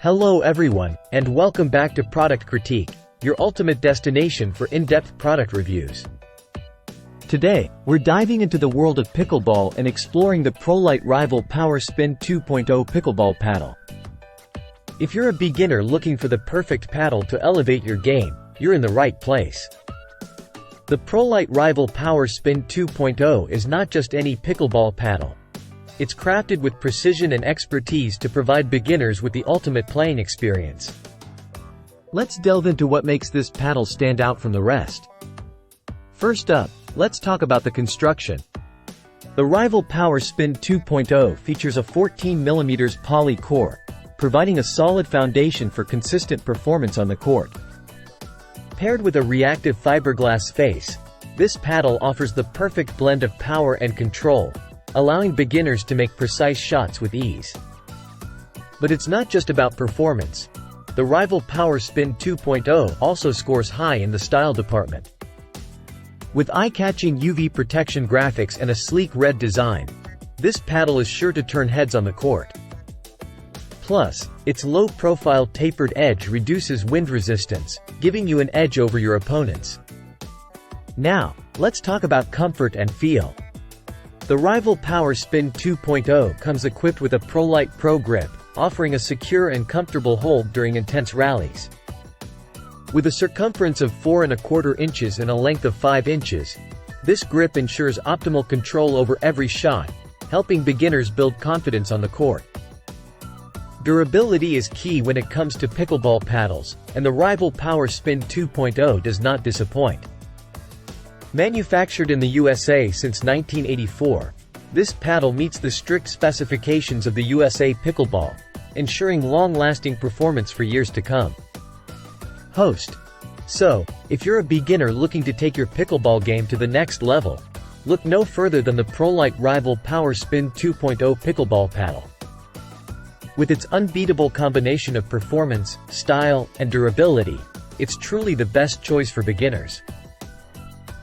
Hello everyone, and welcome back to Product Critique, your ultimate destination for in-depth product reviews. Today, we're diving into the world of pickleball and exploring the PROLITE rival PowerSpin 2.0 Pickleball paddle. If you're a beginner looking for the perfect paddle to elevate your game, you're in the right place. The PROLITE rival PowerSpin 2.0 is not just any pickleball paddle. It's crafted with precision and expertise to provide beginners with the ultimate playing experience. Let's delve into what makes this paddle stand out from the rest. First up, let's talk about the construction. The rival PowerSpin 2.0 features a 14mm poly core, providing a solid foundation for consistent performance on the court. Paired with a reactive fiberglass face, this paddle offers the perfect blend of power and control, allowing beginners to make precise shots with ease. But it's not just about performance. The rival PowerSpin 2.0 also scores high in the style department. With eye-catching UV protection graphics and a sleek red design, this paddle is sure to turn heads on the court. Plus, its low-profile tapered edge reduces wind resistance, giving you an edge over your opponents. Now, let's talk about comfort and feel. The rival PowerSpin 2.0 comes equipped with a ProLite Pro Grip, offering a secure and comfortable hold during intense rallies. With a circumference of 4¼ inches and a length of 5 inches, this grip ensures optimal control over every shot, helping beginners build confidence on the court. Durability is key when it comes to pickleball paddles, and the rival PowerSpin 2.0 does not disappoint. Manufactured in the USA since 1984, this paddle meets the strict specifications of the USA Pickleball, ensuring long-lasting performance for years to come. So, if you're a beginner looking to take your pickleball game to the next level, look no further than the ProLite rival PowerSpin 2.0 Pickleball paddle. With its unbeatable combination of performance, style, and durability, it's truly the best choice for beginners.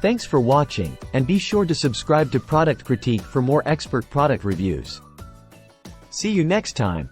Thanks for watching, and be sure to subscribe to Product Critique for more expert product reviews. See you next time.